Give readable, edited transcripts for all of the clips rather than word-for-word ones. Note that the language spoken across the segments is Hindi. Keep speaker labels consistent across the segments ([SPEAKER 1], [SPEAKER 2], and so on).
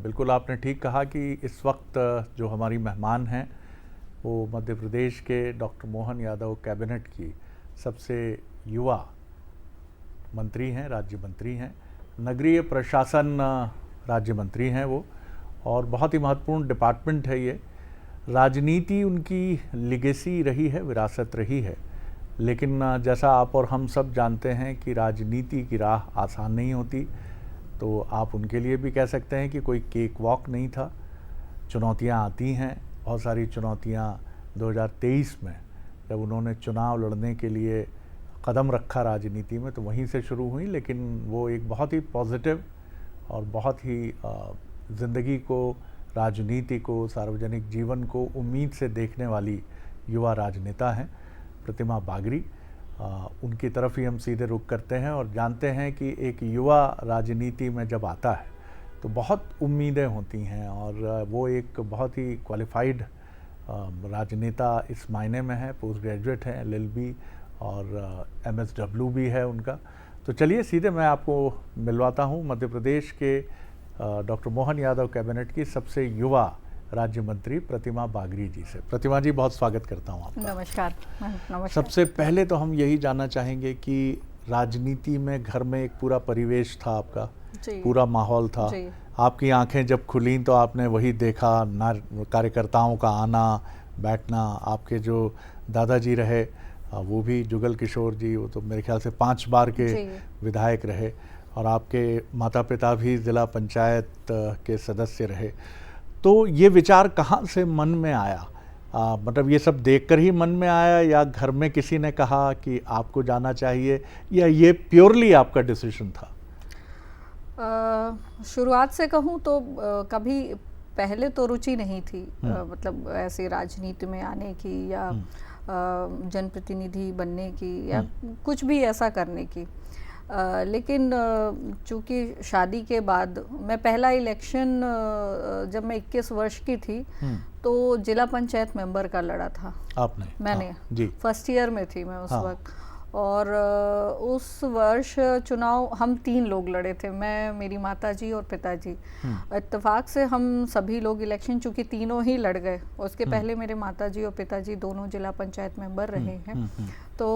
[SPEAKER 1] बिल्कुल आपने ठीक कहा कि इस वक्त जो हमारी मेहमान हैं वो मध्य प्रदेश के डॉक्टर मोहन यादव कैबिनेट की सबसे युवा मंत्री हैं, राज्य मंत्री हैं, नगरीय प्रशासन राज्य मंत्री हैं वो, और बहुत ही महत्वपूर्ण डिपार्टमेंट है ये। राजनीति उनकी लिगेसी रही है, विरासत रही है, लेकिन जैसा आप और हम सब जानते हैं कि राजनीति की राह आसान नहीं होती। तो आप उनके लिए भी कह सकते हैं कि कोई केक वॉक नहीं था। चुनौतियां आती हैं, बहुत सारी चुनौतियां 2023 में जब उन्होंने चुनाव लड़ने के लिए कदम रखा राजनीति में तो वहीं से शुरू हुई, लेकिन वो एक बहुत ही पॉजिटिव और बहुत ही ज़िंदगी को, राजनीति को, सार्वजनिक जीवन को उम्मीद से देखने वाली युवा राजनेता हैं प्रतिमा बागरी। उनकी तरफ ही हम सीधे रुख करते हैं और जानते हैं कि एक युवा राजनीति में जब आता है तो बहुत उम्मीदें होती हैं, और वो एक बहुत ही क्वालिफाइड राजनेता इस मायने में है। पोस्ट ग्रेजुएट है, LLB और MSW भी है उनका। तो चलिए सीधे मैं आपको मिलवाता हूँ मध्य प्रदेश के डॉक्टर मोहन यादव कैबिनेट की सबसे युवा राज्य मंत्री प्रतिमा बागरी जी से। प्रतिमा जी, बहुत स्वागत करता हूँ आपका।
[SPEAKER 2] नमस्कार। नमस्कार।
[SPEAKER 1] सबसे पहले तो हम यही जानना चाहेंगे कि राजनीति में घर में एक पूरा परिवेश था आपका, पूरा माहौल था। आपकी आंखें जब खुली तो आपने वही देखा, कार्यकर्ताओं का आना बैठना। आपके जो दादाजी रहे वो भी जुगल किशोर जी, वो तो मेरे ख्याल से 5 बार के विधायक रहे, और आपके माता पिता भी ज़िला पंचायत के सदस्य रहे। तो ये विचार कहाँ से मन में आया? मतलब ये सब देखकर ही मन में आया, या घर में किसी ने कहा कि आपको जाना चाहिए, या ये प्योरली आपका डिसीजन था?
[SPEAKER 2] शुरुआत से कहूँ तो कभी पहले तो रुचि नहीं थी, मतलब ऐसे राजनीति में आने की या जनप्रतिनिधि बनने की या कुछ भी ऐसा करने की। लेकिन चूंकि शादी के बाद मैं पहला इलेक्शन जब मैं 21 वर्ष की थी तो जिला पंचायत मेंबर का लड़ा था।
[SPEAKER 1] आपने?
[SPEAKER 2] मैंने
[SPEAKER 1] जी।
[SPEAKER 2] फर्स्ट ईयर में थी मैं उस वक्त, और उस वर्ष चुनाव हम 3 लोग लड़े थे, मैं, मेरी माताजी और पिताजी। इत्तेफाक से हम सभी लोग इलेक्शन चूंकि तीनों ही लड़ गए। उसके पहले मेरे माताजी और पिताजी दोनों जिला पंचायत मेंबर रहे हैं। तो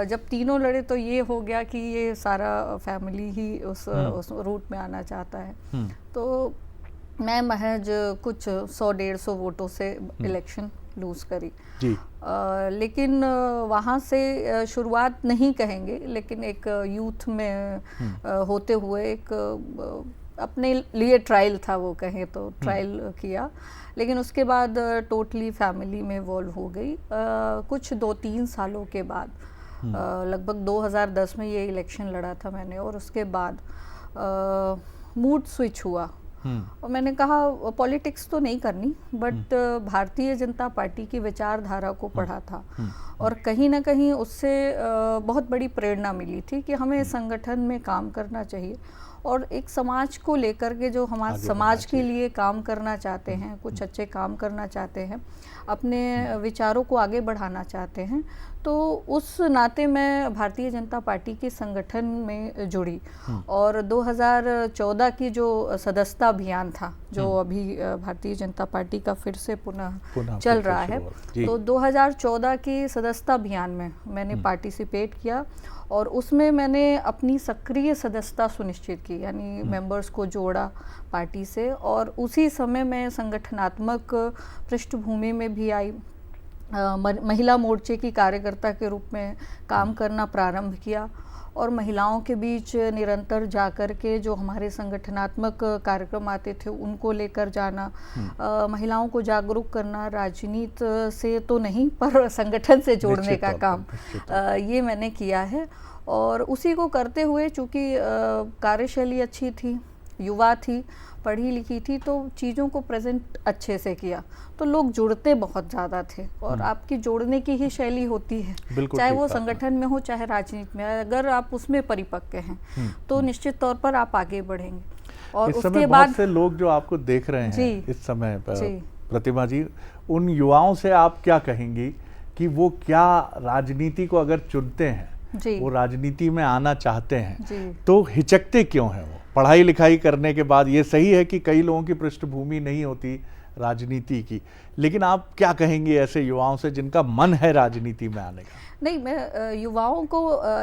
[SPEAKER 2] जब तीनों लड़े तो ये हो गया कि ये सारा फैमिली ही उस रूट में आना चाहता है। तो मैं महज कुछ 100-150 वोटों से इलेक्शन लूज करी
[SPEAKER 1] जी।
[SPEAKER 2] लेकिन वहाँ से शुरुआत नहीं कहेंगे, लेकिन एक यूथ में होते हुए एक अपने लिए ट्रायल था, वो कहें तो ट्रायल किया। लेकिन उसके बाद टोटली फैमिली में इवॉल्व हो गई। कुछ 2-3 सालों के बाद लगभग 2010 में ये इलेक्शन लड़ा था मैंने, और उसके बाद मूड स्विच हुआ और मैंने कहा पॉलिटिक्स तो नहीं करनी, बट भारतीय जनता पार्टी की विचारधारा को पढ़ा था और कहीं ना कहीं उससे बहुत बड़ी प्रेरणा मिली थी कि हमें संगठन में काम करना चाहिए और एक समाज को लेकर के जो हमारे समाज के लिए काम करना चाहते हैं, कुछ अच्छे काम करना चाहते हैं, अपने विचारों को आगे बढ़ाना चाहते हैं, तो उस नाते मैं भारतीय जनता पार्टी के संगठन में जुड़ी। और 2014 की जो सदस्यता अभियान था, जो अभी भारतीय जनता पार्टी का फिर से पुनः चल रहा है, तो 2014 की सदस्यता अभियान में मैंने पार्टिसिपेट किया और उसमें मैंने अपनी सक्रिय सदस्यता सुनिश्चित की, यानी मेंबर्स को जोड़ा पार्टी से। और उसी समय मैं संगठनात्मक पृष्ठभूमि में भी आई, महिला मोर्चे की कार्यकर्ता के रूप में काम करना प्रारंभ किया और महिलाओं के बीच निरंतर जाकर के जो हमारे संगठनात्मक कार्यक्रम आते थे उनको लेकर जाना, महिलाओं को जागरूक करना, राजनीति से तो नहीं पर संगठन से जोड़ने का काम, ये मैंने किया है। और उसी को करते हुए चूँकि कार्यशैली अच्छी थी, युवा थी, पढ़ी लिखी थी, तो चीज़ों को प्रेजेंट अच्छे से किया, तो लोग जुड़ते बहुत ज़्यादा थे। और आपकी जोड़ने की ही शैली होती है, चाहे वो संगठन में हो चाहे राजनीति में, अगर आप उसमें परिपक्व हैं तो निश्चित तौर पर आप आगे बढ़ेंगे। और उसके बाद
[SPEAKER 1] बहुत से लोग जो आपको देख रहे हैं इस समय प्रतिमा जी, उन युवाओं से आप क्या कहेंगी कि वो क्या राजनीति को अगर चुनते हैं
[SPEAKER 2] जी।
[SPEAKER 1] वो राजनीति में आना चाहते हैं
[SPEAKER 2] जी।
[SPEAKER 1] तो हिचकते क्यों हैं? वो पढ़ाई लिखाई करने के बाद, ये सही है कि कई लोगों की पृष्ठभूमि नहीं होती राजनीति की, लेकिन आप क्या कहेंगे ऐसे युवाओं से जिनका मन है राजनीति में आने का?
[SPEAKER 2] नहीं, मैं युवाओं को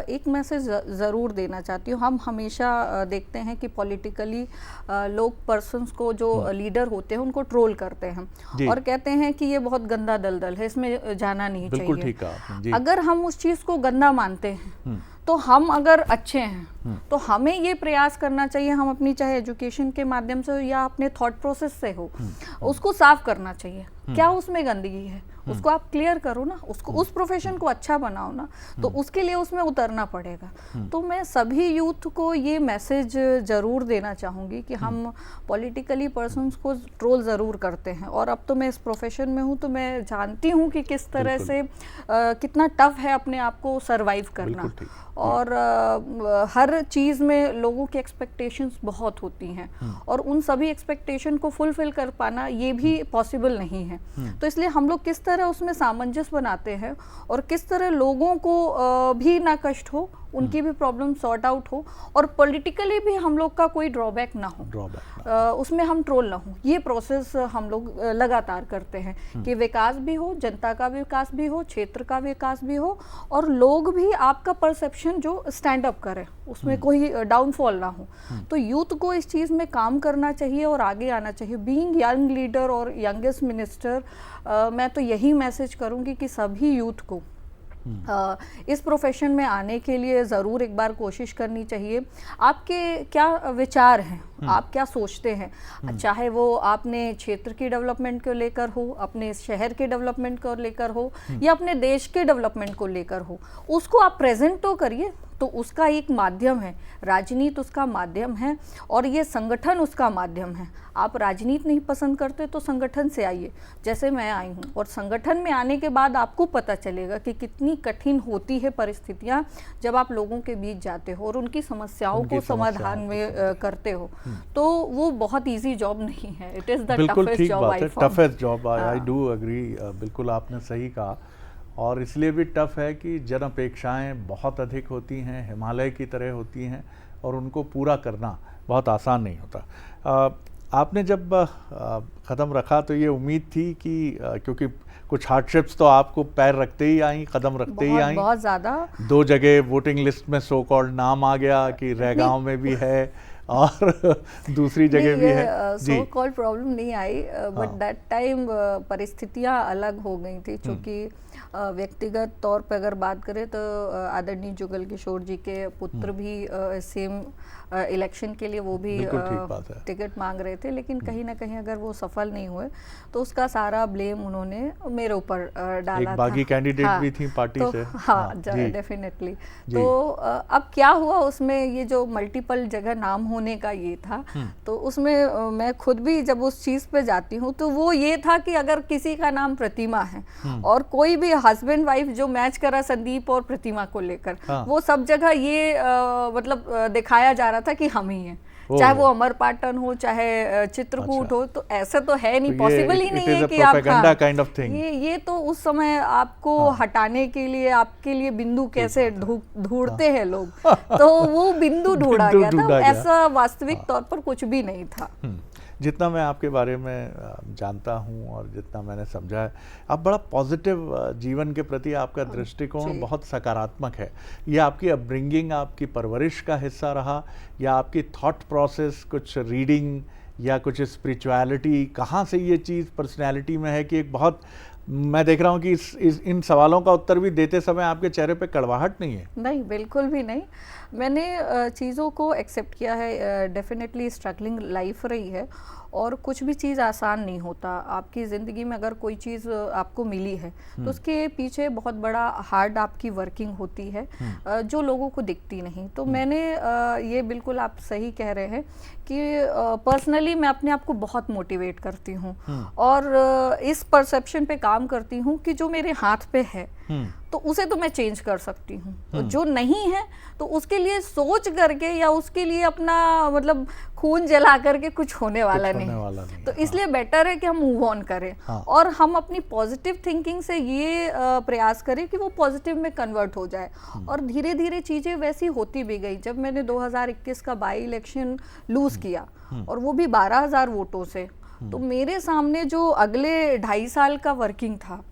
[SPEAKER 2] एक मैसेज ज़रूर देना चाहती हूँ। हम हमेशा देखते हैं कि पॉलिटिकली लोग पर्सन्स को, जो लीडर होते हैं, उनको ट्रोल करते हैं और कहते हैं कि ये बहुत गंदा दलदल है, इसमें जाना नहीं चाहिए।
[SPEAKER 1] बिल्कुल ठीक कहा जी।
[SPEAKER 2] अगर हम उस चीज़ को गंदा मानते हैं तो हम अगर अच्छे हैं तो हमें ये प्रयास करना चाहिए, हम अपनी चाहे एजुकेशन के माध्यम से हो या अपने थॉट प्रोसेस से हो, उसको साफ करना चाहिए। क्या उसमें गंदगी है, उसको आप क्लियर करो ना, उसको उस प्रोफेशन को अच्छा बनाओ ना, तो उसके लिए उसमें उतरना पड़ेगा। तो मैं सभी यूथ को ये मैसेज ज़रूर देना चाहूँगी कि हम पॉलिटिकली पर्सन्स को ट्रोल ज़रूर करते हैं, और अब तो मैं इस प्रोफेशन में हूँ तो मैं जानती हूँ कि किस तरह से कितना टफ है अपने आप को सर्वाइव करना, और हर चीज़ में लोगों की एक्सपेक्टेशंस बहुत होती हैं और उन सभी एक्सपेक्टेशन को फुलफिल कर पाना ये भी पॉसिबल नहीं है। तो इसलिए हम लोग किस तरह उसमें सामंजस्य बनाते हैं और किस तरह लोगों को भी ना कष्ट हो, उनकी भी प्रॉब्लम सॉर्ट आउट हो, और पॉलिटिकली भी हम लोग का कोई ड्रॉबैक ना हो, उसमें हम ट्रोल ना हो, ये प्रोसेस हम लोग लगातार करते हैं कि विकास भी हो, जनता का विकास भी हो, क्षेत्र का विकास भी हो, और लोग भी आपका परसेप्शन जो स्टैंड अप करें, उसमें कोई डाउनफॉल ना हो। तो यूथ को इस चीज़ में काम करना चाहिए और आगे आना चाहिए। बीइंग यंग लीडर और यंगेस्ट मिनिस्टर, मैं तो यही मैसेज करूँगी कि सभी यूथ को इस प्रोफेशन में आने के लिए ज़रूर एक बार कोशिश करनी चाहिए। आपके क्या विचार हैं, आप क्या सोचते हैं, चाहे वो आपने क्षेत्र की डेवलपमेंट को लेकर हो, अपने शहर के डेवलपमेंट को लेकर हो, या अपने देश के डेवलपमेंट को लेकर हो, उसको आप प्रेजेंट तो करिए। तो उसका एक माध्यम है, राजनीति उसका माध्यम है, और ये संगठन उसका माध्यम है। आप राजनीति नहीं पसंद करते तो संगठन से आइए, जैसे मैं आई हूँ, और संगठन में आने के बाद आपको पता चलेगा कि कितनी कठिन होती है परिस्थितियाँ जब आप लोगों के बीच जाते हो और उनकी समस्याओं को समाधान में करते हो। तो वो बहुत ईजी जॉब नहीं है, it is the toughest job.
[SPEAKER 1] Toughest job, I do agree, बिल्कुल आपने सही कहा। और इसलिए भी टफ है कि जन अपेक्षाएं बहुत अधिक होती हैं, हिमालय की तरह होती हैं, और उनको पूरा करना बहुत आसान नहीं होता। आपने जब कदम रखा तो ये उम्मीद थी कि क्योंकि कुछ हार्डशिप्स तो आपको पैर रखते ही आई, कदम रखते ही आई,
[SPEAKER 2] बहुत ज़्यादा।
[SPEAKER 1] 2 जगह वोटिंग लिस्ट में सो कॉल्ड नाम आ गया कि रैगांव में भी है और दूसरी जगह भी है।
[SPEAKER 2] सो कॉल्ड प्रॉब्लम नहीं आई, बट दैट टाइम परिस्थितियाँ अलग हो गई थी, क्योंकि व्यक्तिगत तौर पर अगर बात करें तो आदरणीय जुगल किशोर जी के पुत्र भी सेम इलेक्शन के लिए वो भी टिकट मांग रहे थे, लेकिन कहीं ना कहीं अगर वो सफल नहीं हुए तो उसका सारा ब्लेम उन्होंने मेरे ऊपर डाला
[SPEAKER 1] एक बागी कैंडिडेट भी थी पार्टी
[SPEAKER 2] तो,
[SPEAKER 1] से।
[SPEAKER 2] हाँ, डेफिनेटली। तो अब क्या हुआ उसमें, ये जो मल्टीपल जगह नाम होने का ये था, तो उसमें मैं खुद भी जब उस चीज़ पे जाती हूँ तो वो ये था कि अगर किसी का नाम प्रतिमा है और कोई भी हस्बैंड वाइफ जो मैच करा संदीप और प्रतिमा को लेकर, वो सब जगह ये मतलब दिखाया जा रहा था कि हम ही हैं, चाहे वो अमर पाटन हो, चाहे चित्रकूट हो। तो ऐसा तो है नहीं, पॉसिबल ही नहीं है कि आप
[SPEAKER 1] kind of thing.
[SPEAKER 2] ये तो उस समय आपको हटाने के लिए आपके लिए बिंदु कैसे ढूंढते हैं लोग, तो वो बिंदु ढूंढा गया था, ऐसा वास्तविक तौर पर कुछ भी नहीं था।
[SPEAKER 1] जितना मैं आपके बारे में जानता हूँ और जितना मैंने समझा है, आप बड़ा पॉजिटिव जीवन के प्रति आपका दृष्टिकोण बहुत सकारात्मक है। ये आपकी अपब्रिंगिंग, आपकी परवरिश का हिस्सा रहा, या आपकी थॉट प्रोसेस, कुछ रीडिंग या कुछ स्पिरिचुअलिटी, कहाँ से ये चीज़ पर्सनैलिटी में है कि एक बहुत, मैं देख रहा हूँ कि इन सवालों का उत्तर भी देते समय आपके चेहरे पे कड़वाहट नहीं है?
[SPEAKER 2] नहीं, बिल्कुल भी नहीं। मैंने चीज़ों को एक्सेप्ट किया है। डेफिनेटली स्ट्रगलिंग लाइफ रही है और कुछ भी चीज़ आसान नहीं होता। आपकी ज़िंदगी में अगर कोई चीज़ आपको मिली है तो उसके पीछे बहुत बड़ा हार्ड आपकी वर्किंग होती है, जो लोगों को दिखती नहीं। तो मैंने ये बिल्कुल आप सही कह रहे हैं कि पर्सनली मैं अपने आप को बहुत मोटिवेट करती हूँ और इस परसेप्शन पे काम काम करती हूँ कि जो मेरे हाथ पे है तो उसे तो मैं चेंज कर सकती हूँ, तो जो नहीं है तो उसके लिए सोच करके या उसके लिए अपना मतलब खून जला करके कुछ होने वाला नहीं। तो इसलिए बेटर है कि हम मूव ऑन करें और हम अपनी पॉजिटिव थिंकिंग से ये प्रयास करें कि वो पॉजिटिव में कन्वर्ट हो जाए। और धीरे धीरे चीज़ें वैसी होती भी गई। जब मैंने 2021 का बाई इलेक्शन लूज किया और वो भी 12,000 वोटों से, तो मेरे सामने जो अगले 2.5 साल का वर्किंग था,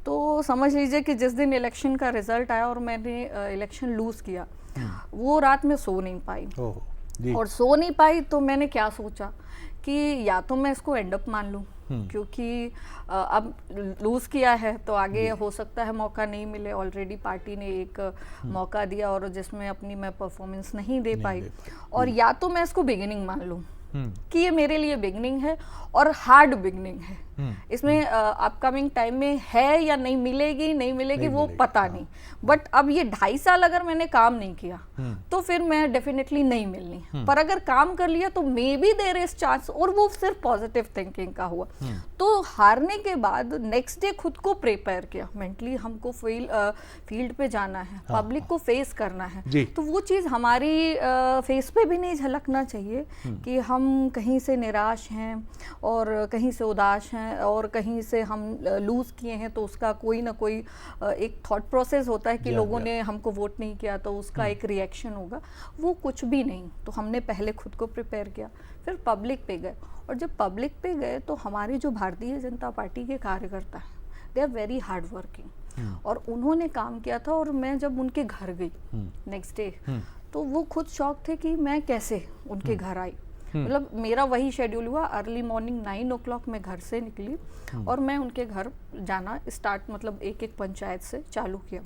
[SPEAKER 2] तो समझ लीजिए कि जिस दिन इलेक्शन का रिजल्ट आया और मैंने इलेक्शन लूज किया, वो रात में सो नहीं पाई। और सो नहीं पाई तो मैंने क्या सोचा कि या तो मैं इसको एंड अप मान लूं, क्योंकि अब लूज किया है तो आगे हो सकता है मौका नहीं मिले। ऑलरेडी पार्टी ने एक मौका दिया और जिसमें अपनी मैं परफॉर्मेंस नहीं दे पाई। और या तो मैं इसको बिगिनिंग मान लूं कि ये मेरे लिए बिगनिंग है और हार्ड बिगनिंग है, इसमें अपकमिंग टाइम में है या नहीं मिलेगी वो पता नहीं। बट अब ये 2.5 साल अगर मैंने काम नहीं किया तो फिर मैं डेफिनेटली नहीं मिलनी, पर अगर काम कर लिया तो maybe there is chance. और वो सिर्फ पॉजिटिव थिंकिंग का हुआ। तो हारने के बाद नेक्स्ट डे खुद को प्रिपेयर किया मेंटली, हमको फील्ड पे जाना है, पब्लिक को फेस करना है। तो वो चीज़ हमारी फेस पे भी नहीं झलकना चाहिए कि हम कहीं से निराश हैं और कहीं से उदास हैं और कहीं से हम लूज किए हैं तो उसका कोई ना कोई एक थॉट प्रोसेस होता है कि लोगों ने हमको वोट नहीं किया तो उसका एक रिएक्शन होगा। वो कुछ भी नहीं। तो हमने पहले खुद को प्रिपेयर किया, फिर पब्लिक पे गए। और जब पब्लिक पे गए तो हमारे जो भारतीय जनता पार्टी के कार्यकर्ता हैं, they are very hard working, और उन्होंने काम किया था। और मैं जब उनके घर गई नेक्स्ट डे तो वो खुद शॉक थे कि मैं कैसे उनके घर आई। मतलब मेरा वही शेड्यूल हुआ, अर्ली मॉर्निंग 9 o'clock मैं घर से निकली और मैं उनके घर जाना स्टार्ट, मतलब एक एक पंचायत से चालू किया।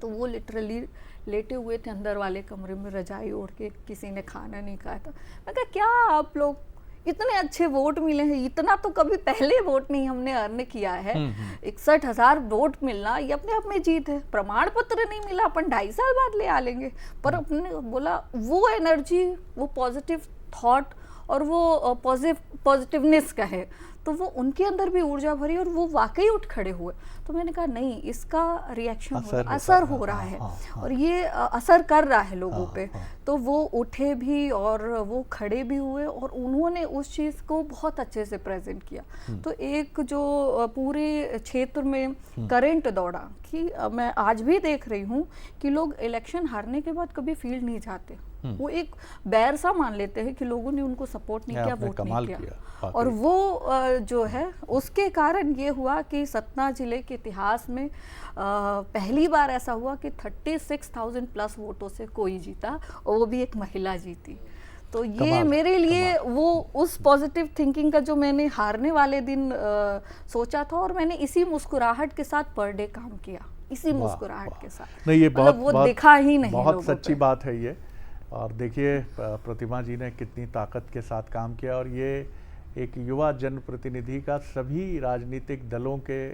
[SPEAKER 2] तो वो लिटरली लेटे हुए थे अंदर वाले कमरे में रजाई ओढ़ के, किसी ने खाना नहीं खाया था। मैं कहा क्या आप लोग इतने अच्छे वोट मिले हैं, इतना तो कभी पहले वोट नहीं हमने अर्न किया है। 61,000 वोट मिलना ये अपने आप में जीत है। प्रमाण पत्र नहीं मिला, अपन 2.5 साल बाद ले आ लेंगे। पर अपने बोला वो एनर्जी, वो पॉजिटिव थॉट और वो पॉजिटिवनेस का है, तो वो उनके अंदर भी ऊर्जा भरी और वो वाकई उठ खड़े हुए। तो मैंने कहा नहीं, इसका रिएक्शन असर हो रहा है और ये असर कर रहा है लोगों पे। तो वो उठे भी और वो खड़े भी हुए और उन्होंने उस चीज़ को बहुत अच्छे से प्रेजेंट किया। तो एक जो पूरे क्षेत्र में करंट दौड़ा कि मैं आज भी देख रही हूँ कि लोग इलेक्शन हारने के बाद कभी फील्ड नहीं जाते। वो एक बैर सा मान लेते हैं कि लोगों ने उनको सपोर्ट नहीं किया, वोट नहीं किया। और वो जो है उसके कारण ये हुआ कि सतना जिले के इतिहास में पहली बार ऐसा हुआ कि 36,000 प्लस वोटों से कोई जीता, और वो भी एक महिला जीती। तो ये मेरे लिए वो उस पॉजिटिव थिंकिंग का जो मैंने हारने वाले दिन सोचा था, और मैंने इसी मुस्कुराहट के साथ पर डे काम किया, इसी मुस्कुराहट के साथ।
[SPEAKER 1] नहीं, ये बहुत
[SPEAKER 2] दिखा ही नहीं,
[SPEAKER 1] बहुत सच्ची बात है ये। और देखिए प्रतिमा जी ने कितनी ताकत के साथ काम किया, और ये एक युवा जनप्रतिनिधि का सभी राजनीतिक दलों के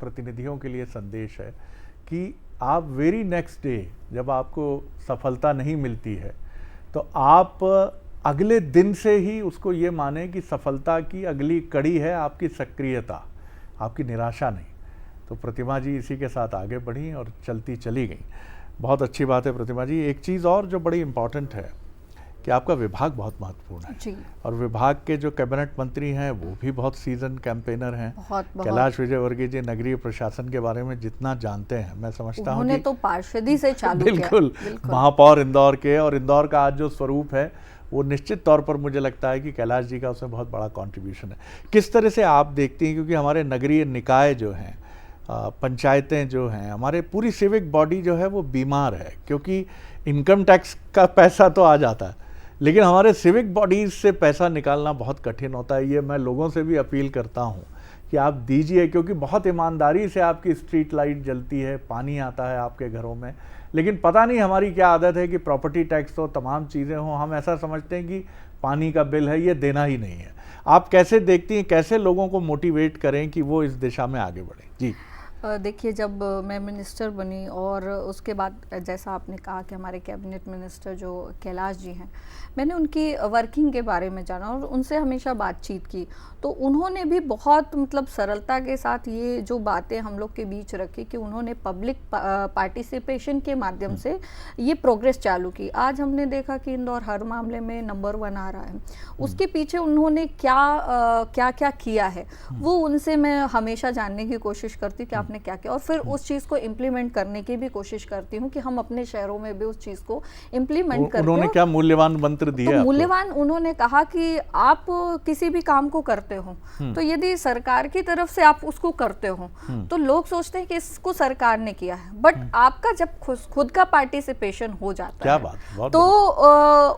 [SPEAKER 1] प्रतिनिधियों के लिए संदेश है कि आप वेरी नेक्स्ट डे जब आपको सफलता नहीं मिलती है तो आप अगले दिन से ही उसको ये माने कि सफलता की अगली कड़ी है आपकी सक्रियता, आपकी निराशा नहीं। तो प्रतिमा जी इसी के साथ आगे बढ़ी और चलती चली गई। बहुत अच्छी बात है प्रतिमा जी। एक चीज़ और जो बड़ी इम्पॉर्टेंट है कि आपका विभाग बहुत महत्वपूर्ण है जी। और विभाग के जो कैबिनेट मंत्री हैं वो भी बहुत सीजन कैंपेनर हैं। कैलाश विजयवर्गीय जी नगरीय प्रशासन के बारे में जितना जानते हैं, मैं समझता हूँ कि
[SPEAKER 2] तो पार्षदी से चालू
[SPEAKER 1] बिल्कुल महापौर इंदौर के, और इंदौर का आज जो स्वरूप है वो निश्चित तौर पर मुझे लगता है कि कैलाश जी का उसमें बहुत बड़ा कॉन्ट्रीब्यूशन है। किस तरह से आप देखती हैं, क्योंकि हमारे नगरीय निकाय जो हैं, पंचायतें जो हैं, हमारे पूरी सिविक बॉडी जो है वो बीमार है, क्योंकि इनकम टैक्स का पैसा तो आ जाता है लेकिन हमारे सिविक बॉडीज़ से पैसा निकालना बहुत कठिन होता है। ये मैं लोगों से भी अपील करता हूँ कि आप दीजिए, क्योंकि बहुत ईमानदारी से आपकी स्ट्रीट लाइट जलती है, पानी आता है आपके घरों में, लेकिन पता नहीं हमारी क्या आदत है कि प्रॉपर्टी टैक्स हो, तमाम चीज़ें हों, हम ऐसा समझते हैं कि पानी का बिल है ये देना ही नहीं है। आप कैसे देखती हैं, कैसे लोगों को मोटिवेट करें कि वो इस दिशा में आगे बढ़ें? जी
[SPEAKER 2] देखिए, जब मैं मिनिस्टर बनी और उसके बाद जैसा आपने कहा कि हमारे कैबिनेट मिनिस्टर जो कैलाश जी हैं, मैंने उनकी वर्किंग के बारे में जाना और उनसे हमेशा बातचीत की, तो उन्होंने भी बहुत मतलब सरलता के साथ ये जो बातें हम लोग के बीच रखी कि उन्होंने पब्लिक पार्टिसिपेशन के माध्यम से ये प्रोग्रेस चालू की। आज हमने देखा कि इंदौर हर मामले में नंबर 1 आ रहा है। उसके पीछे उन्होंने क्या क्या किया है, वो उनसे मैं हमेशा जानने की कोशिश करती कि आपने क्या किया, और फिर उस चीज़ को इम्प्लीमेंट करने की भी कोशिश करती हूँ कि हम अपने शहरों में भी उस चीज़ को इम्प्लीमेंट करके।
[SPEAKER 1] उन्होंने क्या मूल्यवान मंत्र दिया?
[SPEAKER 2] तो मूल्यवान उन्होंने कहा कि आप किसी भी काम को करते हो तो यदि सरकार की तरफ से आप उसको करते हो तो लोग सोचते हैं कि इसको सरकार ने किया है, बट आपका जब खुद का पार्टिसिपेशन हो जाता
[SPEAKER 1] क्या
[SPEAKER 2] है
[SPEAKER 1] बात,
[SPEAKER 2] तो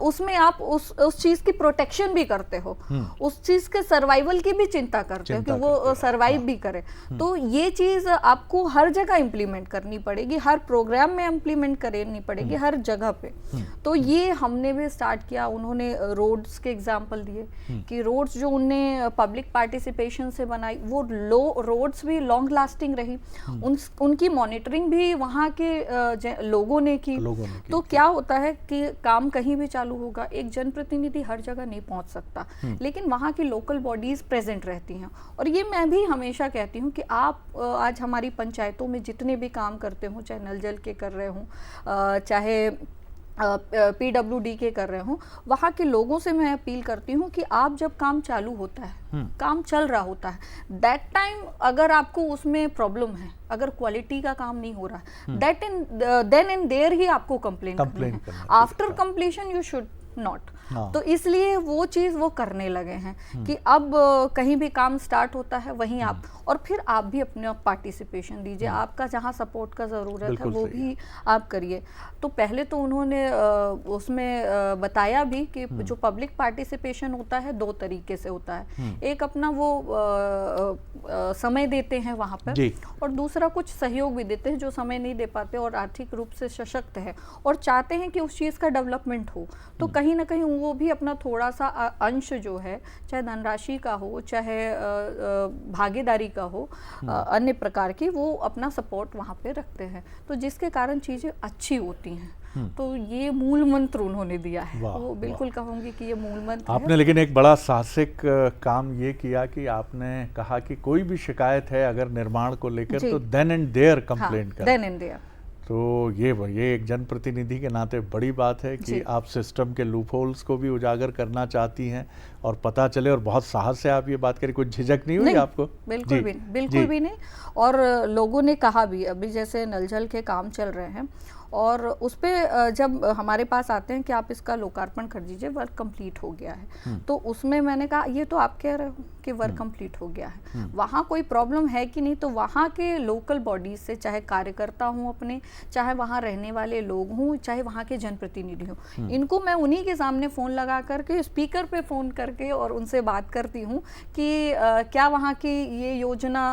[SPEAKER 2] उसमें आप उस चीज की प्रोटेक्शन भी करते हो, उस चीज के सर्वाइवल की भी चिंता करते हो कि वो सर्वाइव भी करे। तो ये चीज आपको हर जगह इम्प्लीमेंट करनी पड़ेगी, हर प्रोग्राम में इम्प्लीमेंट करनी पड़ेगी, हर जगह पे। तो ये हमने भी स्टार्ट किया। उन्होंने रोड्स के एग्जाम्पल दिए कि रोड्स जो उनने पब्लिक पार्टिसिपेशन से बनाई वो रोड्स भी लॉन्ग लास्टिंग रही, उनकी मॉनिटरिंग भी वहाँ के लोगों ने की। तो क्या होता है कि काम कहीं भी चालू होगा, एक जनप्रतिनिधि हर जगह नहीं पहुँच सकता, लेकिन वहाँ की लोकल बॉडीज प्रेजेंट रहती हैं। और ये मैं भी हमेशा कहती हूँ कि आप आज हमारी पंचायतों में जितने भी काम करते हो, चाहे नल जल के कर रहे हो, चाहे PWD के कर रहे हो, वहाँ के लोगों से मैं अपील करती हूँ कि आप जब काम चालू होता है, काम चल रहा होता है, दैट टाइम अगर आपको उसमें प्रॉब्लम है, अगर क्वालिटी का काम नहीं हो रहा है, देन इन देयर ही आपको कंप्लेन करना है। After completion you should not. तो इसलिए वो चीज़ वो करने लगे हैं कि अब कहीं भी काम स्टार्ट होता है वहीं आप, और फिर आप भी अपने पार्टिसिपेशन दीजिए, आपका जहाँ सपोर्ट का ज़रूरत है वो भी आप करिए। तो पहले तो उन्होंने उसमें बताया भी कि जो पब्लिक पार्टिसिपेशन होता है 2 तरीके से होता है, एक अपना वो समय देते हैं वहाँ पर, और दूसरा कुछ सहयोग भी देते हैं जो समय नहीं दे पाते और आर्थिक रूप से सशक्त है और चाहते हैं कि उस चीज़ का डेवलपमेंट हो, तो कहीं ना कहीं वो भी अपना थोड़ा सा अंश जो है, चाहे धनराशि का हो, चाहे भागीदारी का हो, अन्य प्रकार की, वो अपना सपोर्ट वहाँ पे रखते हैं, तो जिसके कारण चीज़ें अच्छी होती हैं। तो ये मूल मंत्र उन्होंने दिया है, वो बिल्कुल कहूँगी कि ये मूल मंत्र
[SPEAKER 1] आपने
[SPEAKER 2] है।
[SPEAKER 1] लेकिन एक बड़ा साहसिक काम ये किया कि आपने कहा कि कोई भी शिकायत है अगर निर्माण को लेकर तो देन एंड देयर कंप्लेंट करें।
[SPEAKER 2] Then and there.
[SPEAKER 1] तो ये एक जनप्रतिनिधि के नाते बड़ी बात है कि आप सिस्टम के लूप होल्स को भी उजागर करना चाहती हैं और पता चले, और बहुत साहस से आप ये बात करें, कुछ झिझक नहीं हुई आपको?
[SPEAKER 2] बिल्कुल भी नहीं। और लोगों ने कहा भी, अभी जैसे नल जल के काम चल रहे हैं और उस पर जब हमारे पास आते हैं कि आप इसका लोकार्पण कर दीजिए, वर्क कंप्लीट हो गया है, तो उसमें मैंने कहा ये तो आप कह रहे हो कि वर्क कंप्लीट हो गया है, वहाँ कोई प्रॉब्लम है कि नहीं? तो वहाँ के लोकल बॉडीज से, चाहे कार्यकर्ता हूँ अपने, चाहे वहाँ रहने वाले लोग हों, चाहे वहाँ के जनप्रतिनिधि हों, इनको मैं उन्हीं के सामने फ़ोन लगा करके, स्पीकर पे फ़ोन करके और उनसे बात करती हूँ कि क्या वहाँ की ये योजना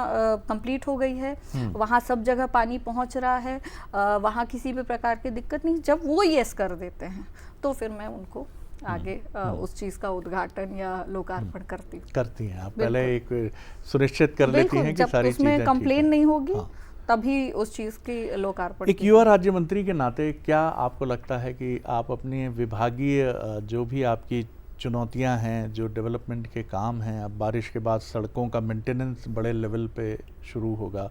[SPEAKER 2] कंप्लीट हो गई है, वहाँ सब जगह पानी पहुँच रहा है, वहाँ किसी भी प्रकार की दिक्कत नहीं। जब वो यस कर देते हैं तो फिर मैं उनको आगे उस चीज़ का उद्घाटन या लोकार्पण करती
[SPEAKER 1] हैं। आप पहले एक सुनिश्चित कर लेती हैं कि सारी चीज़ें
[SPEAKER 2] उसमें कंप्लेन नहीं होगी, तभी उस चीज़ की लोकार्पण।
[SPEAKER 1] एक युवा राज्य मंत्री के नाते क्या आपको लगता है कि आप अपने विभागीय जो भी आपकी चुनौतियां हैं, जो डेवलपमेंट के काम हैं, अब बारिश के बाद सड़कों का मेंटेनेंस बड़े लेवल पे शुरू होगा,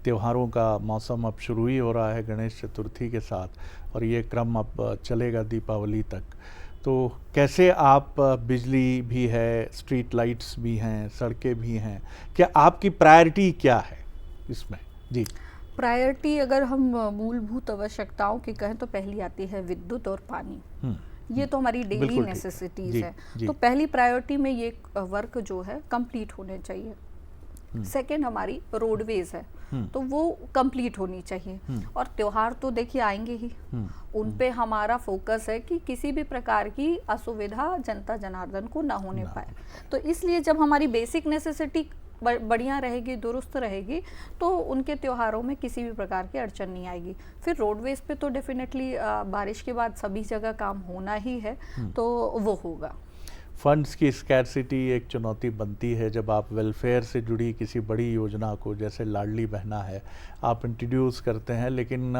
[SPEAKER 1] त्योहारों का मौसम अब शुरू ही हो रहा है गणेश चतुर्थी के साथ, और ये क्रम अब चलेगा दीपावली तक, तो कैसे आप, बिजली भी है, स्ट्रीट लाइट्स भी हैं, सड़कें भी हैं, क्या आपकी प्रायोरिटी क्या है इसमें? जी,
[SPEAKER 2] प्रायोरिटी अगर हम मूलभूत आवश्यकताओं की कहें तो पहली आती है विद्युत और पानी। ये तो हमारी डेली नेसेसिटीज है। तो पहली प्रायोरिटी में ये वर्क जो है कंप्लीट होने चाहिए। सेकंड हमारी रोडवेज है, तो वो कंप्लीट होनी चाहिए। और त्योहार तो देखिए आएंगे ही, उन पे हमारा फोकस है कि किसी भी प्रकार की असुविधा जनता जनार्दन को ना होने पाए। तो इसलिए जब हमारी बेसिक नेसेसिटी बढ़िया रहेगी, दुरुस्त रहेगी, तो उनके त्योहारों में किसी भी प्रकार की अड़चन नहीं आएगी। फिर रोडवेज पे तो डेफिनेटली बारिश के बाद सभी जगह काम होना ही है, तो वो होगा।
[SPEAKER 1] फंड्स की स्कैरसिटी एक चुनौती बनती है जब आप वेलफेयर से जुड़ी किसी बड़ी योजना को, जैसे लाडली बहना है, आप इंट्रोड्यूस करते हैं, लेकिन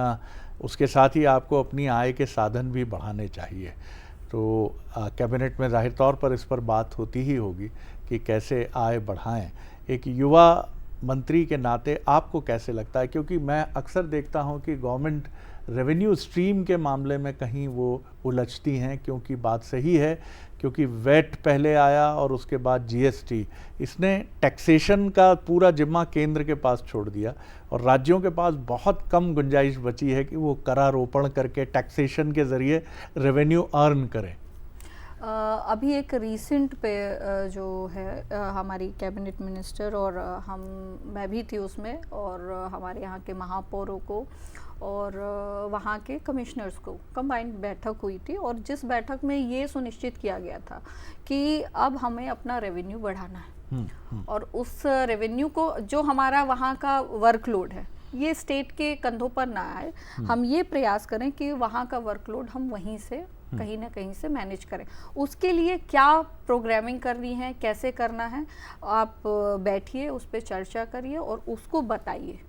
[SPEAKER 1] उसके साथ ही आपको अपनी आय के साधन भी बढ़ाने चाहिए। तो कैबिनेट में जाहिर तौर पर इस पर बात होती ही होगी कि कैसे आय बढ़ाएं। एक युवा मंत्री के नाते आपको कैसे लगता है, क्योंकि मैं अक्सर देखता हूं कि गवर्नमेंट रेवेन्यू स्ट्रीम के मामले में कहीं वो उलझती हैं, क्योंकि बात सही है, क्योंकि वैट पहले आया और उसके बाद जीएसटी, इसने टैक्सेशन का पूरा जिम्मा केंद्र के पास छोड़ दिया और राज्यों के पास बहुत कम गुंजाइश बची है कि वो करारोपण करके टैक्सेशन के ज़रिए रेवेन्यू अर्न करें।
[SPEAKER 2] अभी एक रीसेंट पे जो है हमारी कैबिनेट मिनिस्टर और मैं भी थी उसमें, और हमारे यहाँ के महापौरों को और वहाँ के कमिश्नर्स को कंबाइंड बैठक हुई थी, और जिस बैठक में ये सुनिश्चित किया गया था कि अब हमें अपना रेवेन्यू बढ़ाना है और उस रेवेन्यू को, जो हमारा वहाँ का वर्कलोड है, ये स्टेट के कंधों पर ना आए, हम ये प्रयास करें कि वहाँ का वर्कलोड हम वहीं से कहीं ना कहीं से मैनेज करें। उसके लिए क्या प्रोग्रामिंग करनी है, कैसे करना है, आप बैठिए, उस पर चर्चा करिए और उसको बताइए,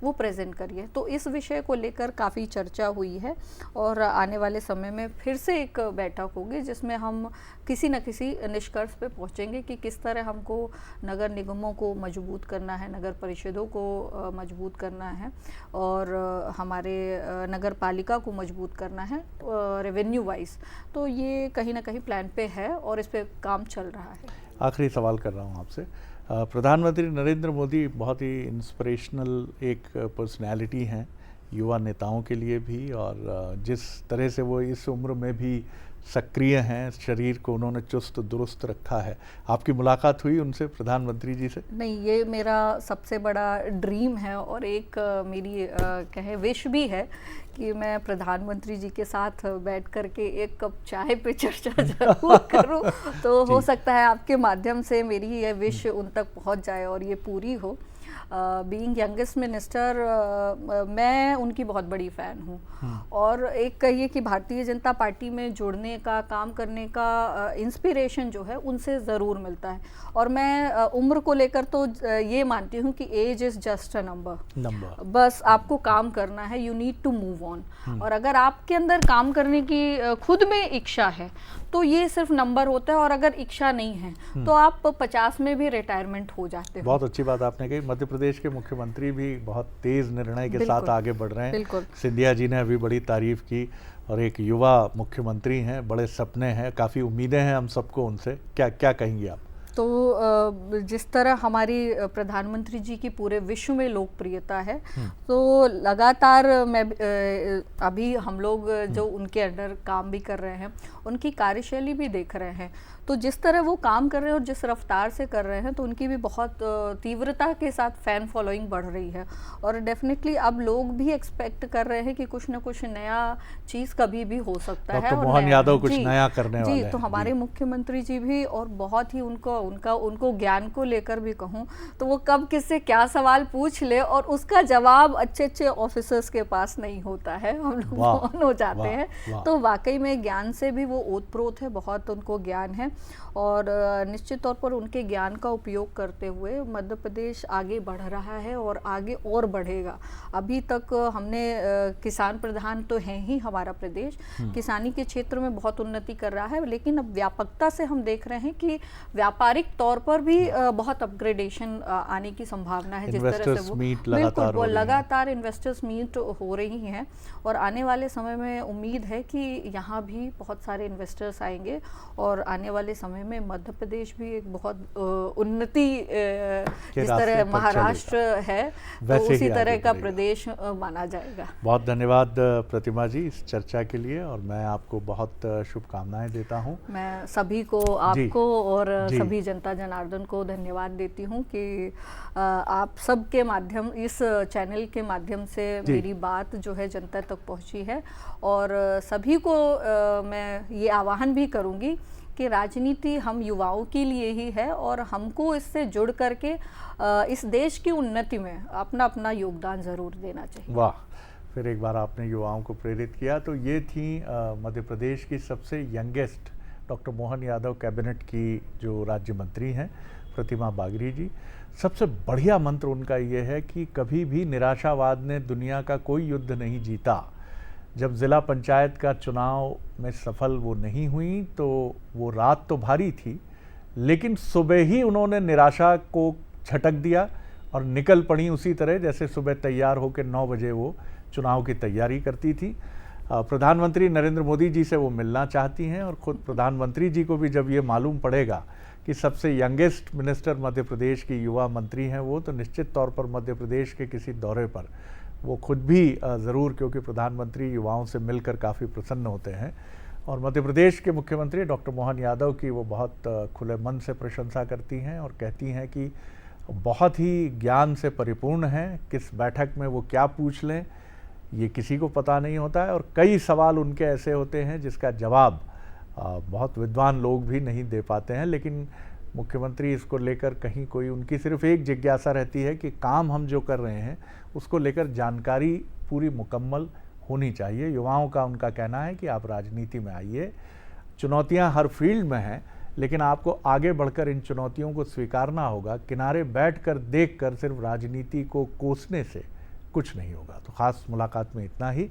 [SPEAKER 2] वो प्रेजेंट करिए। तो इस विषय को लेकर काफ़ी चर्चा हुई है और आने वाले समय में फिर से एक बैठक होगी जिसमें हम किसी न किसी निष्कर्ष पे पहुंचेंगे कि किस तरह हमको नगर निगमों को मजबूत करना है, नगर परिषदों को मजबूत करना है और हमारे नगर पालिका को मजबूत करना है रेवेन्यू वाइज। तो ये कहीं ना कहीं प्लान पे है और इस पर काम चल रहा है।
[SPEAKER 1] आखिरी सवाल कर रहा हूँ आपसे, प्रधानमंत्री नरेंद्र मोदी बहुत ही इंस्पिरेशनल एक पर्सनैलिटी हैं युवा नेताओं के लिए भी, और जिस तरह से वो इस उम्र में भी सक्रिय हैं, शरीर को उन्होंने चुस्त दुरुस्त रखा है। आपकी मुलाकात हुई उनसे, प्रधानमंत्री जी से?
[SPEAKER 2] नहीं, ये मेरा सबसे बड़ा ड्रीम है और एक मेरी कहे विश भी है कि मैं प्रधानमंत्री जी के साथ बैठ कर के एक कप चाय पे चर्चा जरूर करूं। तो हो सकता है आपके माध्यम से मेरी ये विश उन तक पहुंच जाए और ये पूरी हो। बीइंग यंगेस्ट मिनिस्टर मैं उनकी बहुत बड़ी फ़ैन हूँ और एक कहिए कि भारतीय जनता पार्टी में जुड़ने का, काम करने का इंस्पिरेशन जो है उनसे ज़रूर मिलता है। और मैं उम्र को लेकर तो ये मानती हूँ कि age is just a number, बस आपको काम करना है, you need to move on. और अगर आपके अंदर काम करने की खुद में इच्छा है तो ये सिर्फ नंबर होता है, और अगर इच्छा नहीं है तो आप 50 में भी रिटायरमेंट हो जाते हो।
[SPEAKER 1] बहुत अच्छी बात आपने कही। मध्य प्रदेश के मुख्यमंत्री भी बहुत तेज निर्णय के साथ आगे बढ़ रहे हैं। सिंधिया जी ने अभी बड़ी तारीफ की, और एक युवा मुख्यमंत्री हैं, बड़े सपने हैं, काफ़ी उम्मीदें हैं हम सबको उनसे। क्या क्या कहेंगे आप?
[SPEAKER 2] तो जिस तरह हमारी प्रधानमंत्री जी की पूरे विश्व में लोकप्रियता है, तो लगातार मैं अभी हम लोग जो उनके अंडर काम भी कर रहे हैं, उनकी कार्यशैली भी देख रहे हैं। तो जिस तरह वो काम कर रहे हैं और जिस रफ्तार से कर रहे हैं, तो उनकी भी बहुत तीव्रता के साथ फैन फॉलोइंग बढ़ रही है। और डेफिनेटली अब लोग भी एक्सपेक्ट कर रहे हैं कि कुछ ना कुछ नया चीज़ कभी भी हो सकता है।
[SPEAKER 1] डॉक्टर मोहन यादव कुछ नया करने वाले हैं।
[SPEAKER 2] जी, तो हमारे मुख्यमंत्री जी भी, और बहुत ही उनको ज्ञान को लेकर भी कहूँ तो वो कब किससे क्या सवाल पूछ ले और उसका जवाब अच्छे ऑफिसर्स के पास नहीं होता है, हम लोग मौन हो जाते हैं। तो वाकई में ज्ञान से भी वो ओतप्रोत है, बहुत उनको ज्ञान है और निश्चित तौर पर उनके ज्ञान का उपयोग करते हुए मध्य प्रदेश आगे बढ़ रहा है और आगे और बढ़ेगा। अभी तक हमने किसान प्रधान तो है ही हमारा प्रदेश, किसानी के क्षेत्र में बहुत उन्नति कर रहा है, लेकिन अब व्यापकता से हम देख रहे हैं कि व्यापारिक तौर पर भी बहुत अपग्रेडेशन आने की संभावना है। जिस तरह से वो बिल्कुल लगातार इन्वेस्टर्स मीट हो रही हैं और आने वाले समय में उम्मीद है कि यहाँ भी बहुत सारे इन्वेस्टर्स आएंगे और आने वाले समय में मध्य प्रदेश भी एक बहुत उन्नति, जिस तरह महाराष्ट्र है तो उसी तरह का प्रदेश माना जाएगा।
[SPEAKER 1] बहुत धन्यवाद प्रतिमा जी इस चर्चा के लिए, और मैं आपको बहुत शुभकामनाएं देता हूं।
[SPEAKER 2] मैं सभी को, आपको और सभी जनता जनार्दन को धन्यवाद देती हूं कि आप सबके माध्यम, इस चैनल के माध्यम से मेरी बात जो है जनता तक पहुंची है। और सभी को मैं ये आह्वान भी करूंगी कि राजनीति हम युवाओं के लिए ही है और हमको इससे जुड़ करके इस देश की उन्नति में अपना अपना योगदान ज़रूर देना चाहिए।
[SPEAKER 1] वाह, फिर एक बार आपने युवाओं को प्रेरित किया। तो ये थी मध्य प्रदेश की सबसे youngest doctor Mohan Yadav cabinet की जो राज्य मंत्री हैं प्रतिमा बागरी जी, सबसे बढ़िया मंत्र उनका ये है कि कभी भी निराशावाद ने दुनिया का कोई युद्ध नहीं जीता। जब ज़िला पंचायत का चुनाव में सफल वो नहीं हुई तो वो रात तो भारी थी, लेकिन सुबह ही उन्होंने निराशा को झटक दिया और निकल पड़ी उसी तरह जैसे सुबह तैयार होकर 9 बजे वो चुनाव की तैयारी करती थी। प्रधानमंत्री नरेंद्र मोदी जी से वो मिलना चाहती हैं और ख़ुद प्रधानमंत्री जी को भी जब ये मालूम पड़ेगा कि सबसे यंगेस्ट मिनिस्टर मध्य प्रदेश की युवा मंत्री हैं वो, तो निश्चित तौर पर मध्य प्रदेश के किसी दौरे पर वो खुद भी ज़रूर, क्योंकि प्रधानमंत्री युवाओं से मिलकर काफ़ी प्रसन्न होते हैं और मध्य प्रदेश के मुख्यमंत्री डॉक्टर मोहन यादव की वो बहुत खुले मन से प्रशंसा करती हैं और कहती हैं कि बहुत ही ज्ञान से परिपूर्ण हैं, किस बैठक में वो क्या पूछ लें ये किसी को पता नहीं होता है और कई सवाल उनके ऐसे होते हैं जिसका जवाब बहुत विद्वान लोग भी नहीं दे पाते हैं। लेकिन मुख्यमंत्री इसको लेकर कहीं कोई, उनकी सिर्फ एक जिज्ञासा रहती है कि काम हम जो कर रहे हैं उसको लेकर जानकारी पूरी मुकम्मल होनी चाहिए। युवाओं का उनका कहना है कि आप राजनीति में आइए, चुनौतियां हर फील्ड में हैं, लेकिन आपको आगे बढ़कर इन चुनौतियों को स्वीकारना होगा। किनारे बैठकर देखकर सिर्फ राजनीति को कोसने से कुछ नहीं होगा। तो ख़ास मुलाकात में इतना ही।